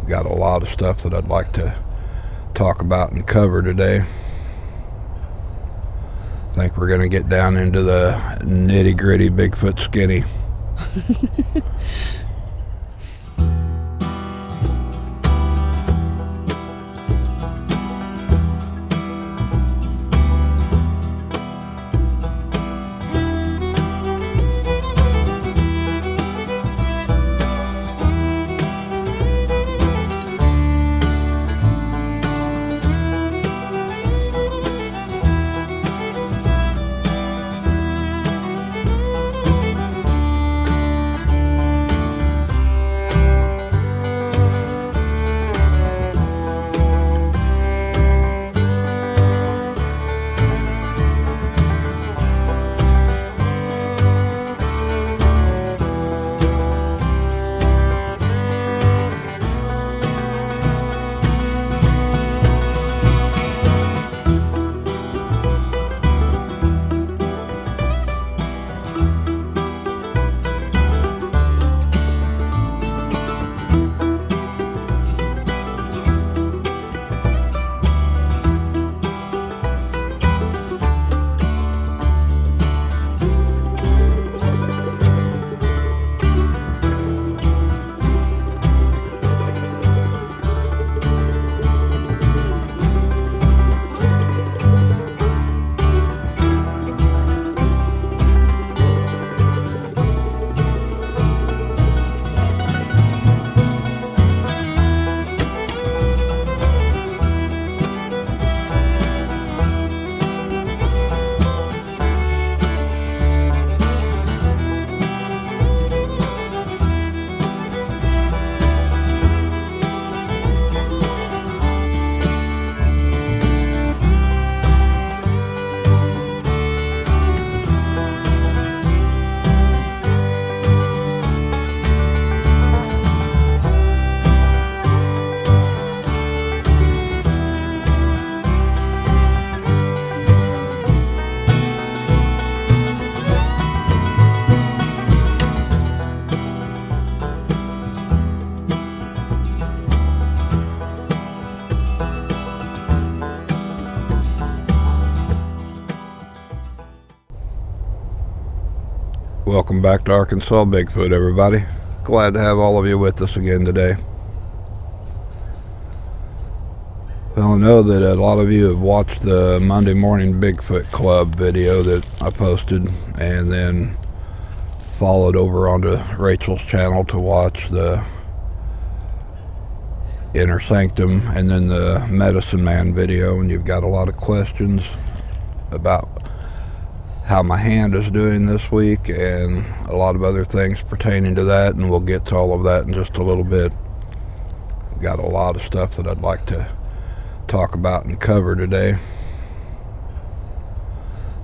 Got a lot of stuff that I'd like to talk about and cover today. I think we're going to get down into the nitty-gritty Bigfoot skinny. Welcome back to Arkansas Bigfoot, everybody. Glad to have all of you with us again today. Well, I know that a lot of you have watched the Monday Morning Bigfoot Club video that I posted, and then followed over onto Rachel's channel to watch the Inner Sanctum and then the Medicine Man video, and you've got a lot of questions about how my hand is doing this week and a lot of other things pertaining to that, and we'll get to all of that in just a little bit. Got a lot of stuff that I'd like to talk about and cover today.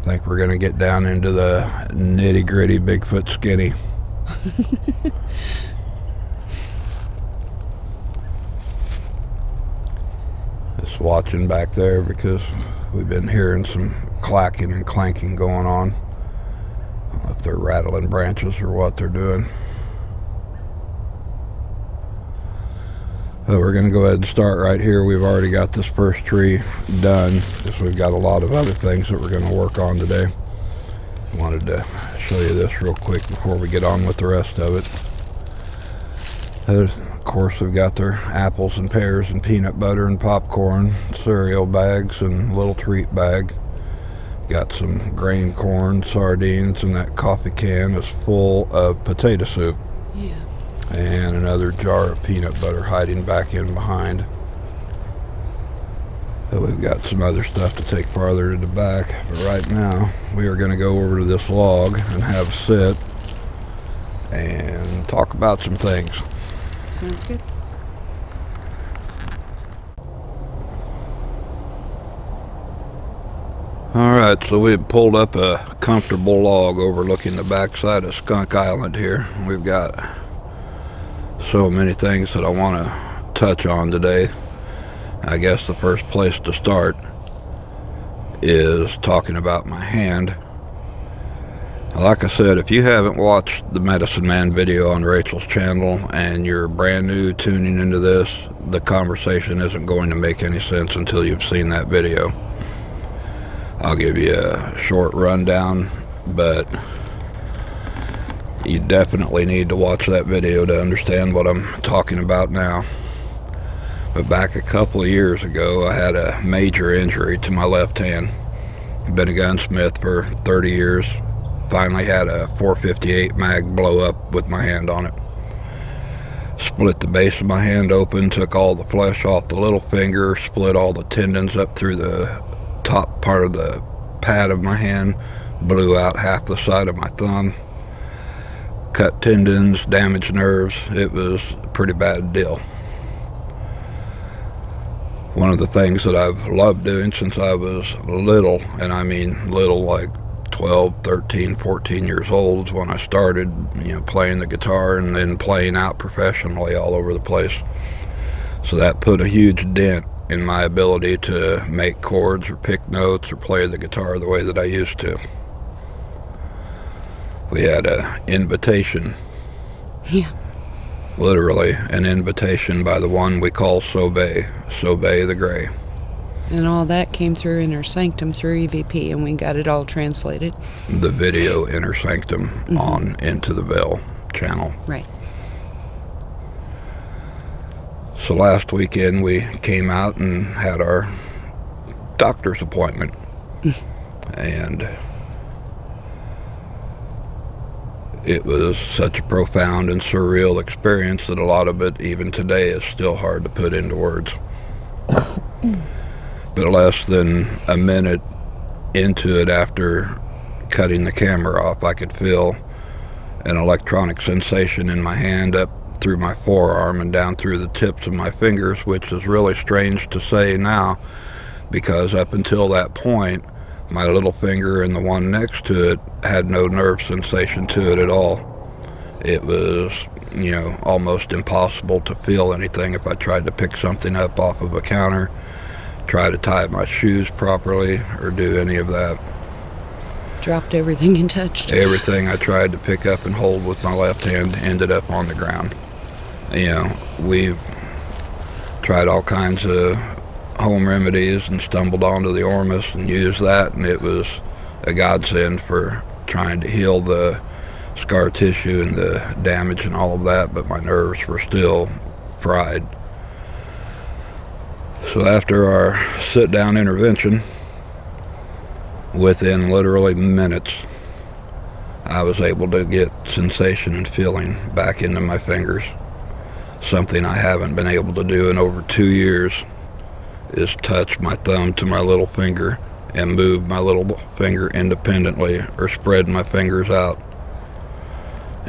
I think we're going to get down into the nitty-gritty Bigfoot skinny. Just watching back there because we've been hearing some clacking and clanking going on. I don't know if they're rattling branches or what they're doing. But we're going to go ahead and start right here. We've already got this first tree done because we've got a lot of other things that we're going to work on today. Wanted to show you this real quick before we get on with the rest of it. Of course, we've got their apples and pears and peanut butter and popcorn, cereal bags and little treat bag. Got some grain corn, sardines, and that coffee can is full of potato soup. Yeah. And another jar of peanut butter hiding back in behind. So we've got some other stuff to take farther to the back, but right now we are going to go over to this log and have a sit and talk about some things. Sounds good. Alright, so we've pulled up a comfortable log overlooking the backside of Skunk Island here. We've got so many things that I want to touch on today. I guess the first place to start is talking about my hand. Like I said, if you haven't watched the Medicine Man video on Rachel's channel and you're brand new tuning into this, the conversation isn't going to make any sense until you've seen that video. I'll give you a short rundown, but you definitely need to watch that video to understand what I'm talking about now. But back a couple of years ago, I had a major injury to my left hand. Been a gunsmith for 30 years. Finally had a .458 mag blow up with my hand on it. Split the base of my hand open, took all the flesh off the little finger, split all the tendons up through the top part of the pad of my hand, blew out half the side of my thumb, cut tendons, damaged nerves. It was a pretty bad deal. One of the things that I've loved doing since I was little, and I mean little like 12, 13, 14 years old, is when I started, playing the guitar and then playing out professionally all over the place. So that put a huge dent in my ability to make chords or pick notes or play the guitar the way that I used to. We had an invitation. Yeah. Literally an invitation by the one we call Sobay, Sobei the Gray. And all that came through Inner Sanctum through EVP, and we got it all translated. The video Inner Sanctum on Into the Veil channel. Right. So last weekend we came out and had our doctor's appointment. And it was such a profound and surreal experience that a lot of it, even today, is still hard to put into words. But less than a minute into it, after cutting the camera off, I could feel an electronic sensation in my hand up through my forearm and down through the tips of my fingers, which is really strange to say now, because up until that point, my little finger and the one next to it had no nerve sensation to it at all. It was, almost impossible to feel anything if I tried to pick something up off of a counter, try to tie my shoes properly, or do any of that. Dropped everything you touched. Everything I tried to pick up and hold with my left hand ended up on the ground. We've tried all kinds of home remedies and stumbled onto the Ormus and used that, and it was a godsend for trying to heal the scar tissue and the damage and all of that, but my nerves were still fried. So after our sit-down intervention, within literally minutes, I was able to get sensation and feeling back into my fingers. Something I haven't been able to do in over 2 years is touch my thumb to my little finger and move my little finger independently, or spread my fingers out.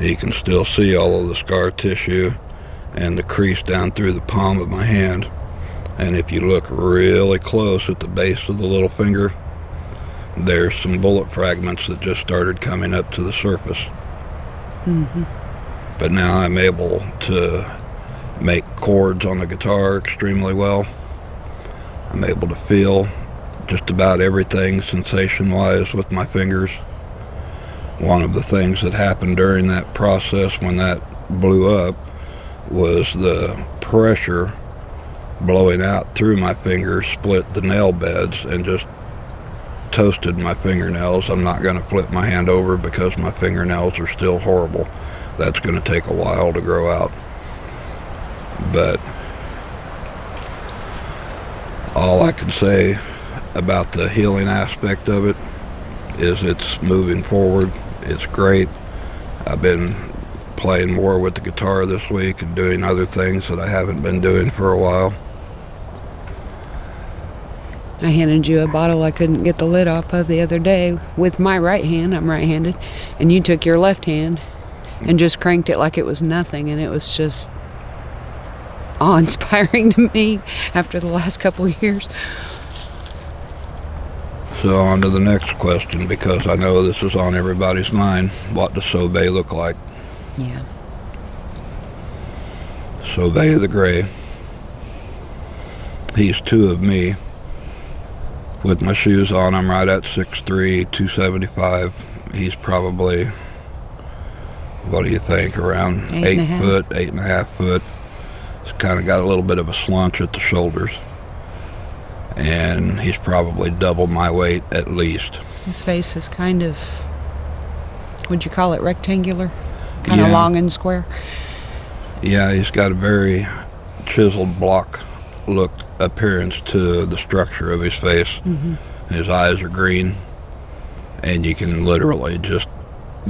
You can still see all of the scar tissue and the crease down through the palm of my hand. And if you look really close at the base of the little finger, there's some bullet fragments that just started coming up to the surface. But now I'm able to make chords on the guitar extremely well. I'm able to feel just about everything sensation-wise with my fingers. One of the things that happened during that process when that blew up was the pressure blowing out through my fingers split the nail beds and just toasted my fingernails. I'm not going to flip my hand over because my fingernails are still horrible. That's going to take a while to grow out. But all I can say about the healing aspect of it is it's moving forward. It's great. I've been playing more with the guitar this week and doing other things that I haven't been doing for a while. I handed you a bottle I couldn't get the lid off of the other day with my right hand. I'm right-handed. And you took your left hand and just cranked it like it was nothing. And it was just awe-inspiring to me after the last couple of years. So on to the next question, because I know this is on everybody's mind. What does Sobei look like? Yeah. Sobei the Gray. He's two of me. With my shoes on, I'm right at 6'3", 275, He's probably, what do you think, around 8 foot, 8.5 foot. He's kind of got a little bit of a slunch at the shoulders. And he's probably double my weight at least. His face is kind of, would you call it rectangular? Kind of long and square? Yeah, he's got a very chiseled block look appearance to the structure of his face. Mm-hmm. His eyes are green, and you can literally just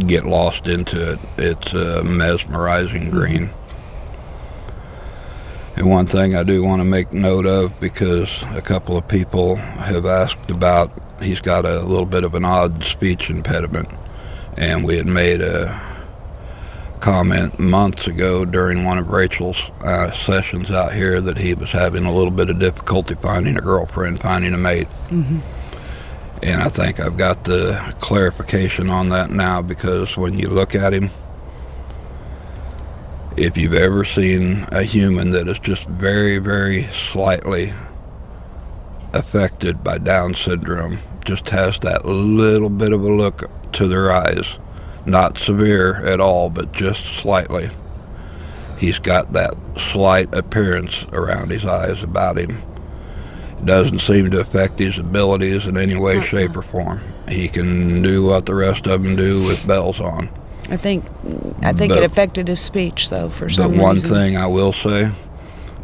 get lost into it. It's a mesmerizing green. And one thing I do want to make note of, because a couple of people have asked about, he's got a little bit of an odd speech impediment, and we had made a comment months ago during one of Rachel's sessions out here that he was having a little bit of difficulty finding a girlfriend, finding a mate. Mm-hmm. And I think I've got the clarification on that now, because when you look at him, if you've ever seen a human that is just very, very slightly affected by Down syndrome, just has that little bit of a look to their eyes, not severe at all, but just slightly. He's got that slight appearance around his eyes about him. It doesn't seem to affect his abilities in any way, shape, or form. He can do what the rest of them do with bells on. I think it affected his speech, though, for some reason. The one thing I will say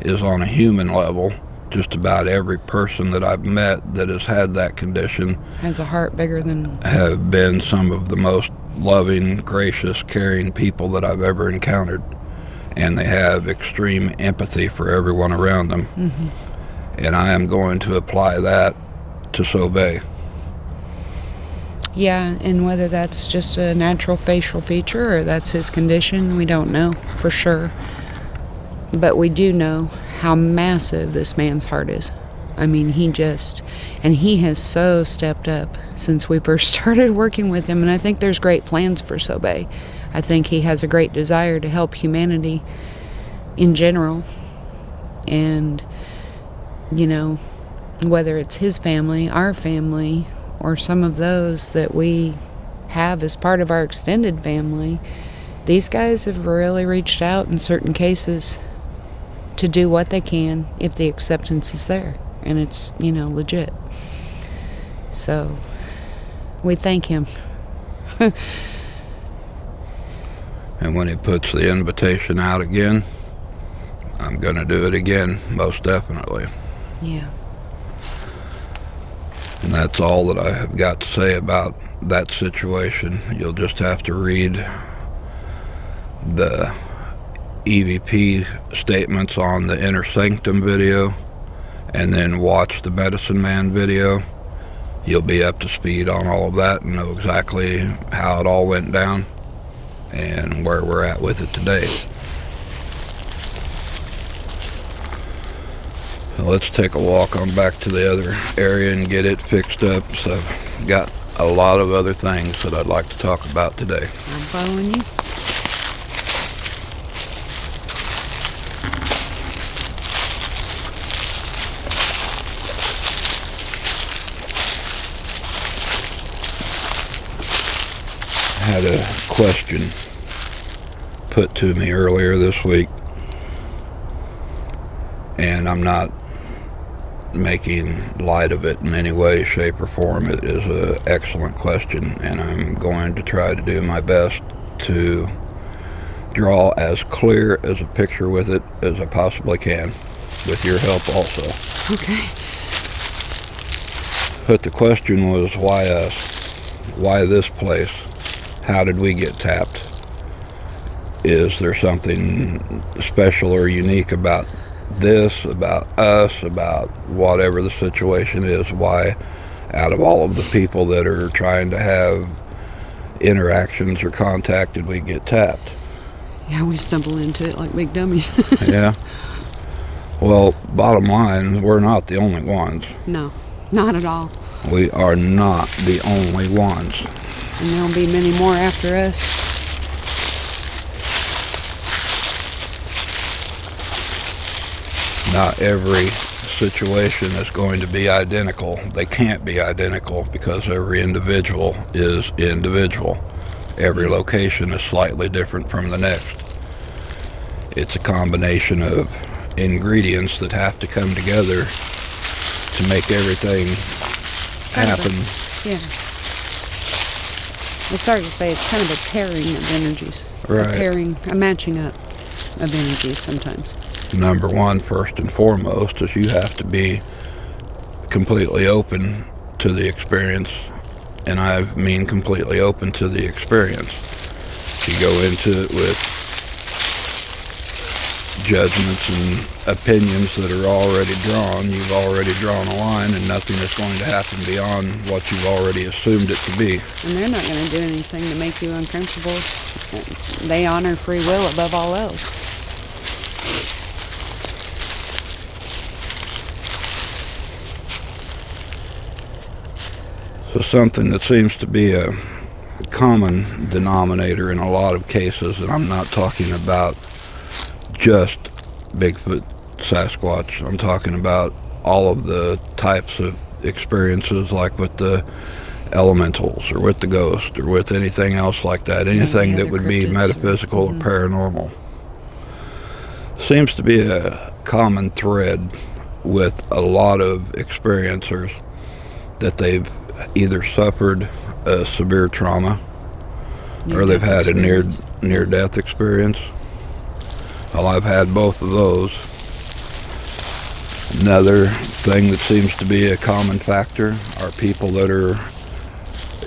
is, on a human level, just about every person that I've met that has had that condition has a heart bigger than, have been some of the most loving, gracious, caring people that I've ever encountered. And they have extreme empathy for everyone around them. Mm-hmm. And I am going to apply that to Sobei. Yeah, and whether that's just a natural facial feature or that's his condition, we don't know for sure. But we do know how massive this man's heart is. I mean, he has so stepped up since we first started working with him, and I think there's great plans for Sobei. I think he has a great desire to help humanity in general. And, you know, whether it's his family, our family, or some of those that we have as part of our extended family, these guys have really reached out in certain cases to do what they can if the acceptance is there and it's, you know, legit. So we thank him. And when he puts the invitation out again, I'm going to do it again, most definitely. Yeah. And that's all that I have got to say about that situation. You'll just have to read the EVP statements on the Inner Sanctum video and then watch the Medicine Man video. You'll be up to speed on all of that and know exactly how it all went down and where we're at with it today. So let's take a walk on back to the other area and get it fixed up. So I've got a lot of other things that I'd like to talk about today. I'm following you. I had a question put to me earlier this week, and I'm not making light of it in any way, shape, or form. It is an excellent question, and I'm going to try to do my best to draw as clear as a picture with it as I possibly can, with your help also. Okay. But the question was, why us? Why this place? How did we get tapped? Is there something special or unique about this, about us, about whatever the situation is? Why, out of all of the people that are trying to have interactions or contact, did we get tapped? Yeah, we stumble into it like big dummies. Yeah. Well, bottom line, we're not the only ones. No, not at all. We are not the only ones. And there'll be many more after us. Not every situation is going to be identical. They can't be identical because every individual is individual. Every location is slightly different from the next. It's a combination of ingredients that have to come together to make everything happen. Yeah. It's hard to say. It's kind of a pairing of energies. Right. A matching up of energies sometimes. Number one, first and foremost, is you have to be completely open to the experience. And I mean completely open to the experience. If you go into it with judgments and opinions that are already drawn, you've already drawn a line, and nothing is going to happen beyond what you've already assumed it to be. And they're not going to do anything to make you uncomfortable. They honor free will above all else. So something that seems to be a common denominator in a lot of cases, and I'm not talking about just Bigfoot, Sasquatch. I'm talking about all of the types of experiences, like with the elementals or with the ghost or with anything else like that. Anything that would be metaphysical or paranormal. Seems to be a common thread with a lot of experiencers that they've either suffered a severe trauma or they've had a near-death experience. Well, I've had both of those. Another thing that seems to be a common factor are people that are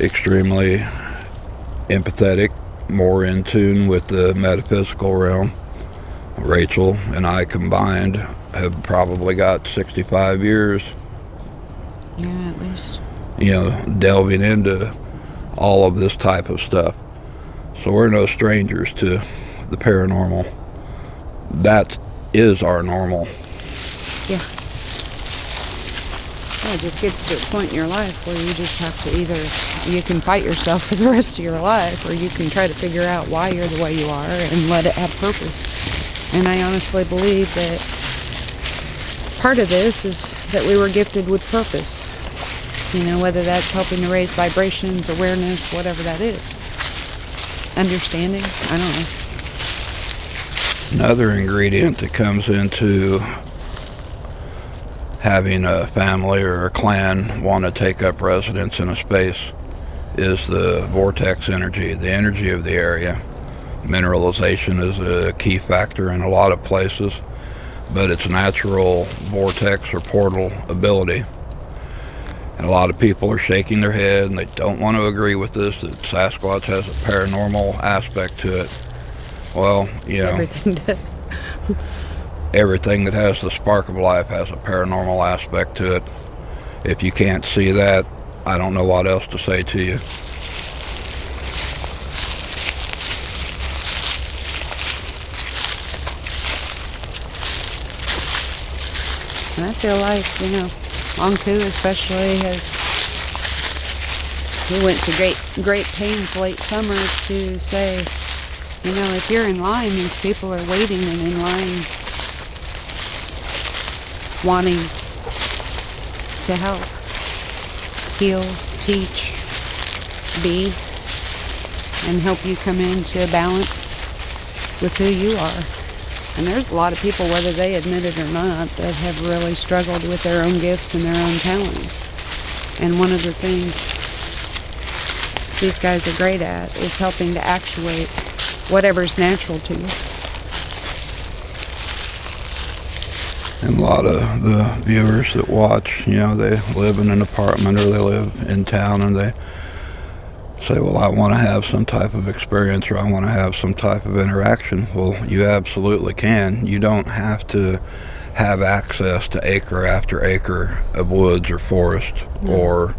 extremely empathetic, more in tune with the metaphysical realm. Rachel and I combined have probably got 65 years. Yeah, at least. Delving into all of this type of stuff. So we're no strangers to the paranormal. That is our normal. Yeah. Well, it just gets to a point in your life where you just have to you can fight yourself for the rest of your life, or you can try to figure out why you're the way you are and let it have purpose. And I honestly believe that part of this is that we were gifted with purpose. Whether that's helping to raise vibrations, awareness, whatever that is. Understanding, I don't know. Another ingredient that comes into having a family or a clan want to take up residence in a space is the vortex energy, the energy of the area. Mineralization is a key factor in a lot of places, but it's natural vortex or portal ability. And a lot of people are shaking their head and they don't want to agree with this, that Sasquatch has a paranormal aspect to it. Well, Everything does. Everything that has the spark of life has a paranormal aspect to it. If you can't see that, I don't know what else to say to you. And I feel like, Anku especially he went to great pains late summer to say, if you're in line, these people are waiting and in line wanting to help, heal, teach, be, and help you come into balance with who you are. And there's a lot of people, whether they admit it or not, that have really struggled with their own gifts and their own talents. And one of the things these guys are great at is helping to actuate whatever's natural to you. And a lot of the viewers that watch, they live in an apartment or they live in town and they say, well, I want to have some type of experience or I want to have some type of interaction. Well, you absolutely can. You don't have to have access to acre after acre of woods or forest or,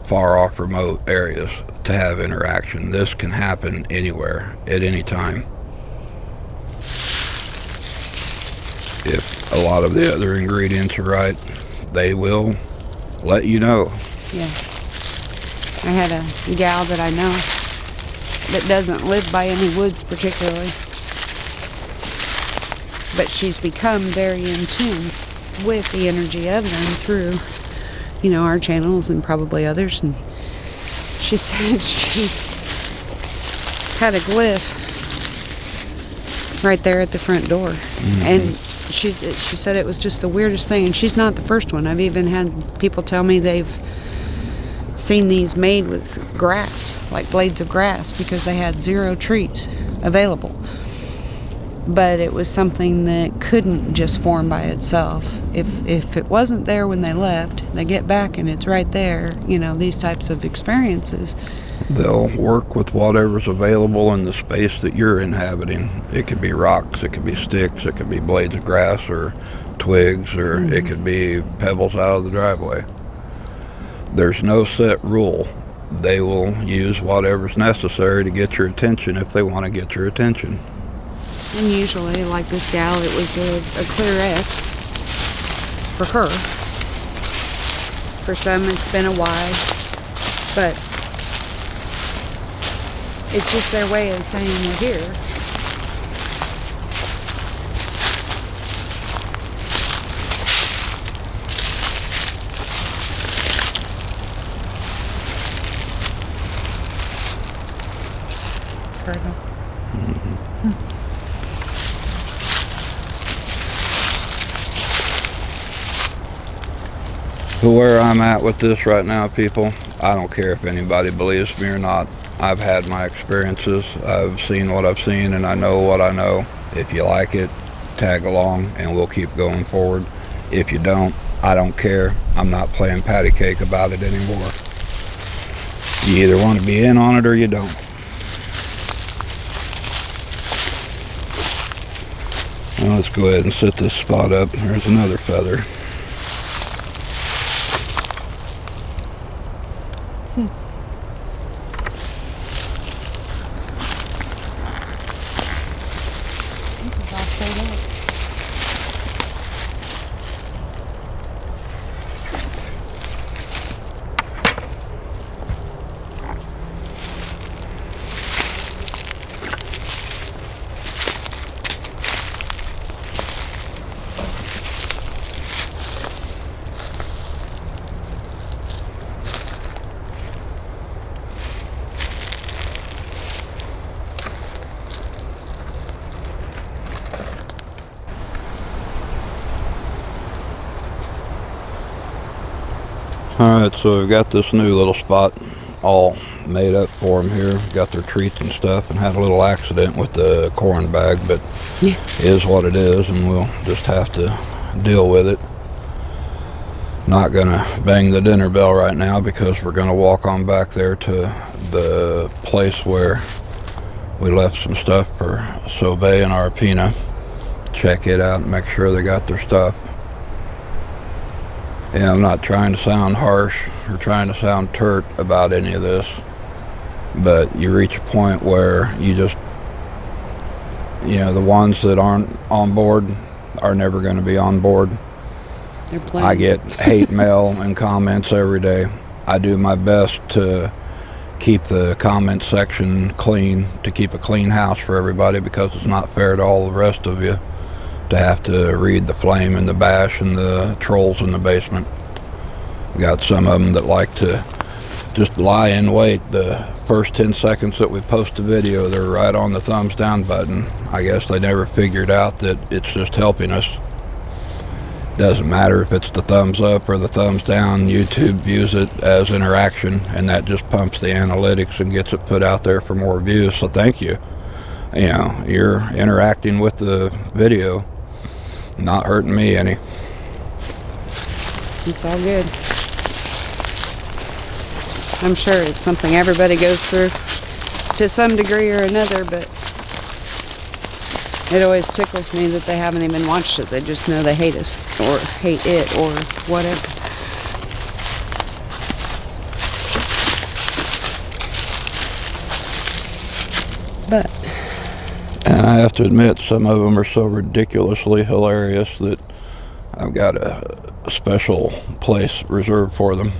far off remote areas to have interaction. This can happen anywhere at any time. If a lot of the other ingredients are right, they will let you know. Yeah. I had a gal that I know that doesn't live by any woods particularly. but she's become very in tune with the energy of them through, you know, our channels and probably others. And she said she had a glyph right there at the front door. Mm-hmm. And she said it was just the weirdest thing. And she's not the first one. I've even had people tell me they've seen these made with grass, like blades of grass, because they had 0 trees available. But it was something that couldn't just form by itself. If it wasn't there when they left, they get back and it's right there. You know, these types of experiences. They'll work with whatever's available in the space that you're inhabiting. It could be rocks, it could be sticks, it could be blades of grass or twigs, or mm-hmm. It could be pebbles out of the driveway. There's no set rule. They will use whatever's necessary to get your attention if they want to get your attention. And usually, like this gal, it was a clear X for her. For some, it's been a Y. But it's just their way of saying we're here. Pardon. So where I'm at with this right now, people, I don't care if anybody believes me or not. I've had my experiences. I've seen what I've seen, and I know what I know. If you like it, tag along, and we'll keep going forward. If you don't, I don't care. I'm not playing patty cake about it anymore. You either want to be in on it or you don't. Well, let's go ahead and set this spot up. There's another feather. Alright, so we've got this new little spot all made up for them here. Got their treats and stuff, and had a little accident with the corn bag, but yeah, it is what it is, and we'll just have to deal with it. Not gonna bang the dinner bell right now because we're gonna walk on back there to the place where we left some stuff for Sobay and Arpina. Check it out and make sure they got their stuff. Yeah, I'm not trying to sound harsh or trying to sound turt about any of this, but you reach a point where you just, you know, the ones that aren't on board are never going to be on board. I get hate mail and comments every day. I do my best to keep the comment section clean, to keep a clean house for everybody, because it's not fair to all the rest of you to have to read the flame and the bash and the trolls in the basement. We got some of them that like to just lie in wait. The first 10 seconds that we post a video, they're right on the thumbs down button. I guess they never figured out that it's just helping us. Doesn't matter if it's the thumbs up or the thumbs down. YouTube views it as interaction, and that just pumps the analytics and gets it put out there for more views. So thank you. You know, you're interacting with the video, not hurting me any. It's all good. I'm sure it's something everybody goes through to some degree or another, but it always tickles me that they haven't even watched it. They just know they hate us or hate it or whatever. But, and I have to admit, some of them are so ridiculously hilarious that I've got a special place reserved for them.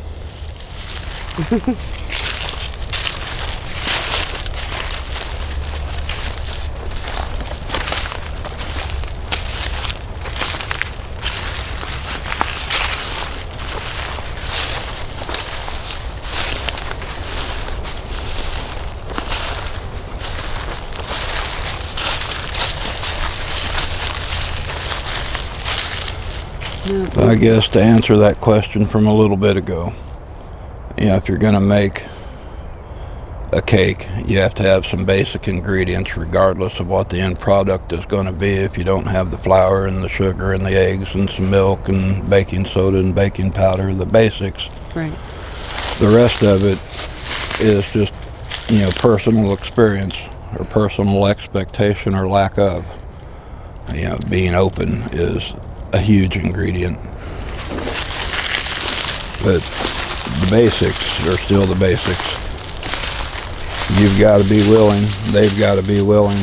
No. I guess to answer that question from a little bit ago, yeah, if you're going to make a cake, you have to have some basic ingredients regardless of what the end product is going to be. If you don't have the flour and the sugar and the eggs and some milk and baking soda and baking powder, the basics, Right. the rest of it is just, personal experience or personal expectation or lack of. Being open is a huge ingredient. But the basics are still the basics. You've got to be willing. They've got to be willing.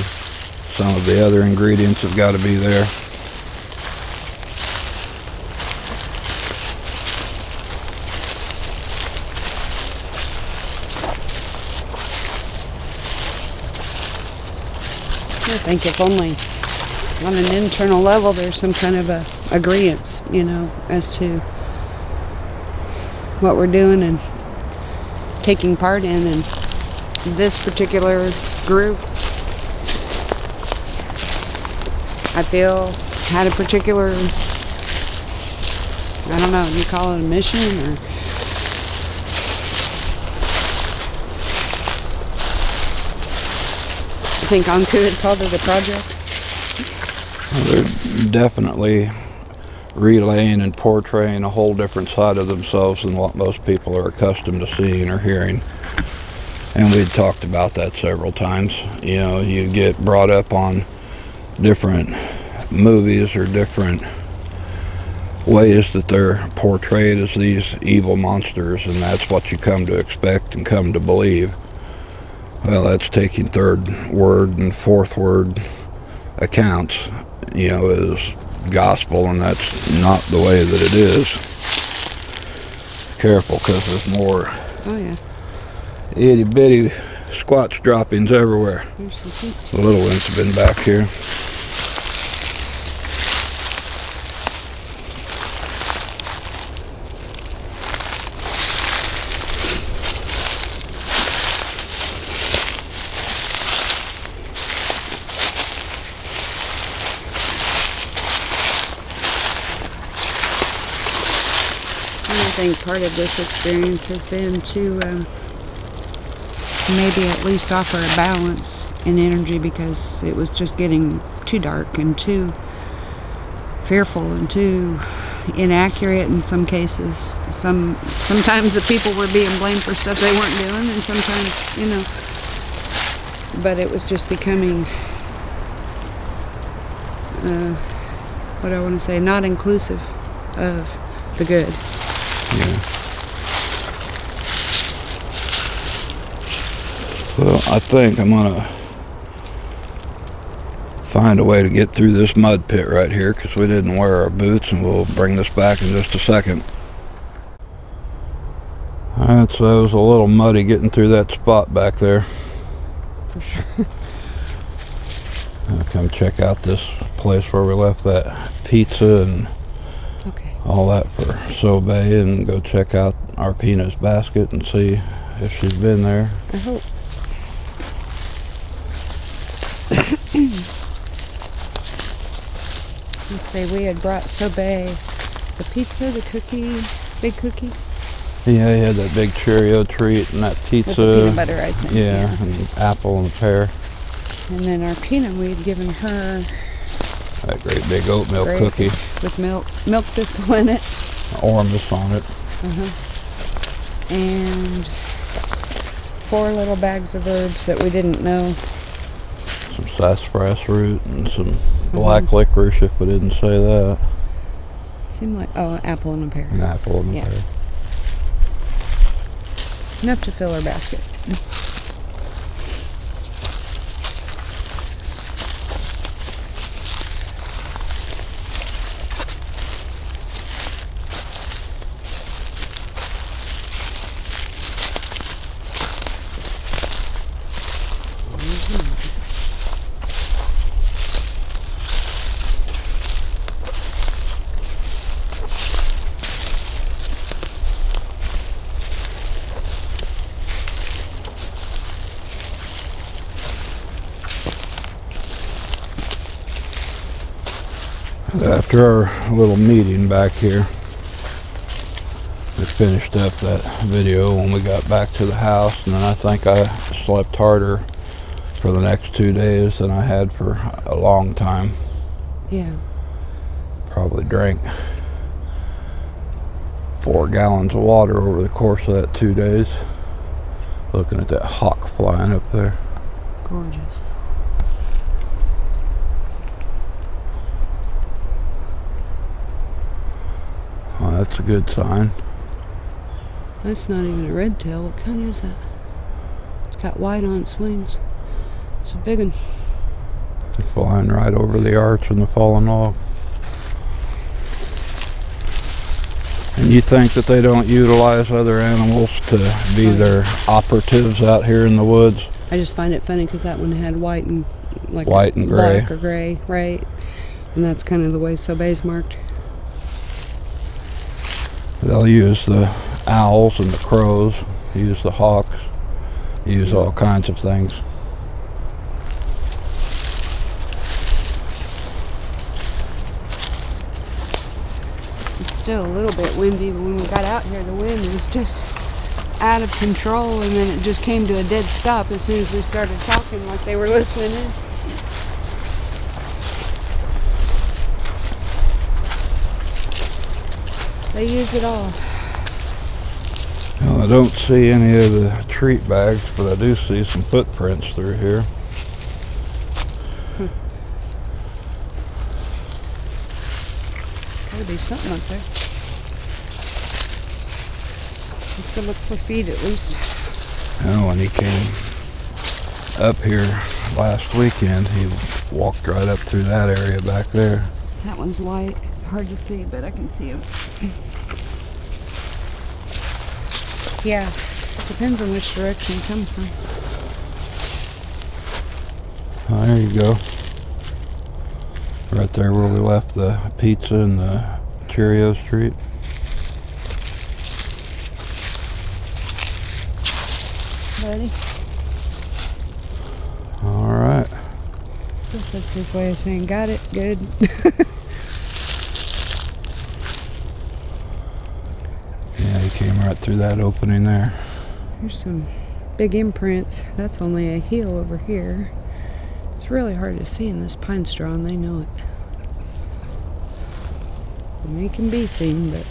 Some of the other ingredients have got to be there. I think if only on an internal level there's some kind of a agreement, as to what we're doing and taking part in. And this particular group, I feel, had a particular, I don't know, you call it a mission or... I think Anku had called it a project. They're definitely relaying and portraying a whole different side of themselves than what most people are accustomed to seeing or hearing. And we'd talked about that several times. You get brought up on different movies or different ways that they're portrayed as these evil monsters, and that's what you come to expect and come to believe. Well, that's taking third word and fourth word accounts, as gospel, and that's not the way that it is. Careful, because there's more itty bitty squatch droppings everywhere. The little ones have been back here. I think part of this experience has been to maybe at least offer a balance in energy, because it was just getting too dark and too fearful and too inaccurate in some cases. Sometimes the people were being blamed for stuff they weren't doing, and sometimes, but it was just becoming what I want to say, not inclusive of the good. Yeah. Well, I think I'm gonna find a way to get through this mud pit right here, because we didn't wear our boots, and we'll bring this back in just a second. Alright, so it was a little muddy getting through that spot back there. For sure. I'll come check out this place where we left that pizza and all that for Sobay, and go check out Arpina's basket and see if she's been there. I hope. Let's say we had brought Sobay the pizza, the cookie, big cookie. Yeah, he had that big Cheerio treat and that pizza. With the peanut butter, I think. Yeah, and apple and a pear. And then Arpina, we had given her that great big oat milk cookie. With milk thistle in it. Ormus on it. And 4 little bags of herbs that we didn't know. Some sassafras root and some black licorice, if we didn't say that. Seemed like, an apple and a pear. An apple and a pear. Enough to fill our basket. After our little meeting back here, we finished up that video when we got back to the house, and then I think I slept harder for the next 2 days than I had for a long time. Yeah. Probably drank 4 gallons of water over the course of that 2 days. Looking at that hawk flying up there. Gorgeous. Oh, that's a good sign. That's not even a red tail. What kind is that? It's got white on its wings. It's a big one. It's flying right over the arch and the fallen log. And you think that they don't utilize other animals to be their operatives out here in the woods? I just find it funny because that one had white and like white and gray. Black or gray, right? And that's kind of the way Sobei's marked. They'll use the owls and the crows, use the hawks, use all kinds of things. It's still a little bit windy, but when we got out here, the wind was just out of control, and then it just came to a dead stop as soon as we started talking like they were listening in. They use it all. Well, I don't see any of the treat bags, but I do see some footprints through here. Gotta be something up there. Let's go look for feet at least. And when he came up here last weekend, he walked right up through that area back there. That one's light. Hard to see, but I can see him. Yeah, depends on which direction it comes from. Oh, there you go. Right there where we left the pizza and the Cheerios treat. Ready? Alright. Guess that's his way of saying, got it, good. Yeah, he came right through that opening there. There's some big imprints. That's only a heel over here. It's really hard to see in this pine straw, and they know it. I mean, it can be seen, but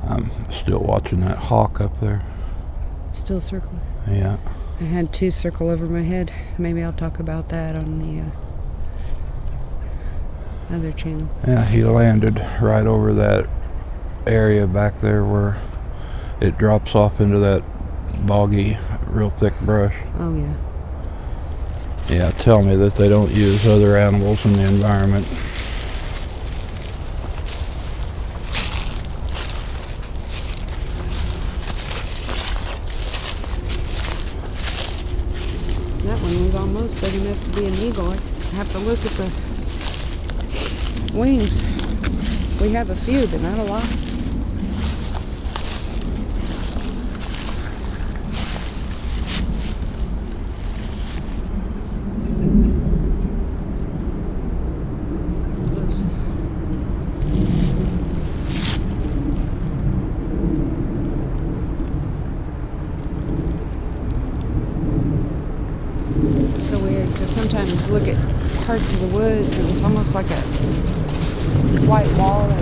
I'm still watching that hawk up there. still circling. Yeah. I had 2 circle over my head. Maybe I'll talk about that on the other channel. Yeah, he landed right over that area back there where it drops off into that boggy, real thick brush. Oh, yeah. Yeah, tell me that they don't use other animals in the environment. That one was almost big enough to be an eagle. I have to look at the wings. We have a few, but not a lot. So weird, because sometimes you look at parts of the woods and it's almost like a white wall, or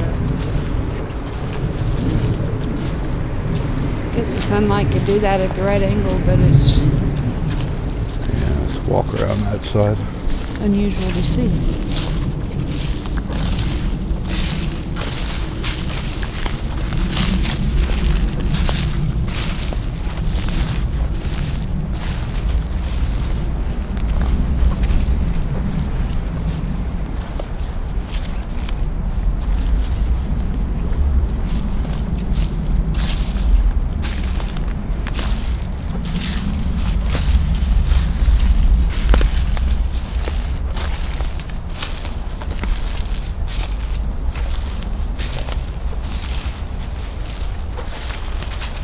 I guess the sunlight could do that at the right angle, but it's just Yeah, let's walk around that side. unusual to see.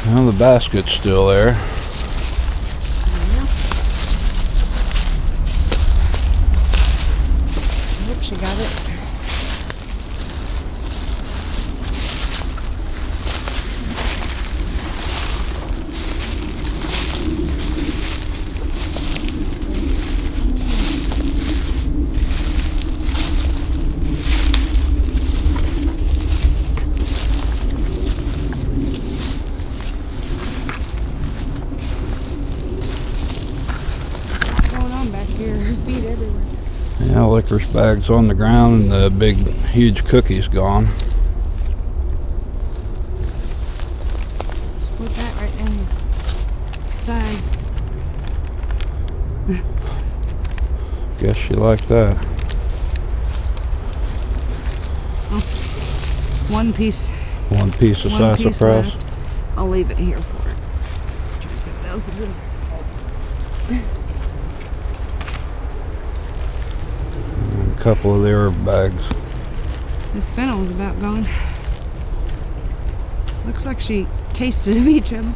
Well, the basket's still there. she got it. Back here, feet everywhere. Yeah, licorice bags on the ground and the big, huge cookie's gone. Split that right down the side. Guess she liked that. Oh, one piece. One piece of One piece sassafras. left. I'll leave it here for it. Try to see what else is in. A couple of the herb bags. This fennel's about gone. Looks like she tasted of each of them.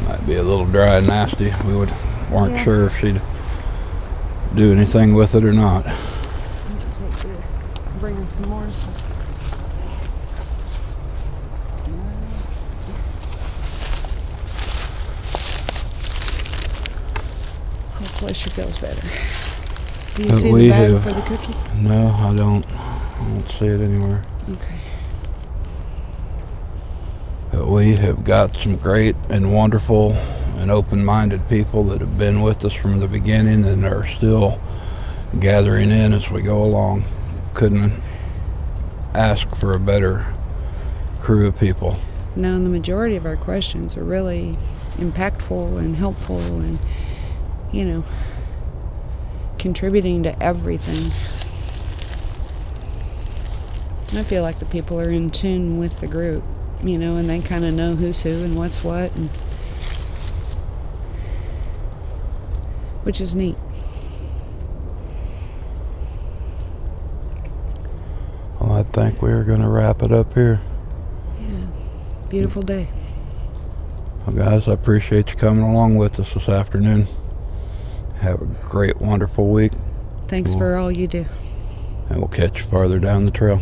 Might be a little dry and nasty. We weren't Yeah. sure if she'd do anything with it or not. I need to take this. Bring her some more. Hopefully she feels better. Do you But see we the bag have- for the cookie? No, I don't see it anywhere. Okay. But we have got some great and wonderful and open-minded people that have been with us from the beginning and are still gathering in as we go along. Couldn't ask for a better crew of people. No, and the majority of our questions are really impactful and helpful and, you know, contributing to everything. I feel like the people are in tune with the group, you know, and they kind of know who's who and what's what, and which is neat. Well, I think we're going to wrap it up here. Yeah, beautiful day. Well, guys, I appreciate you coming along with us this afternoon. Have a great, wonderful week. Thanks Cool. for all you do. And we'll catch you farther down the trail.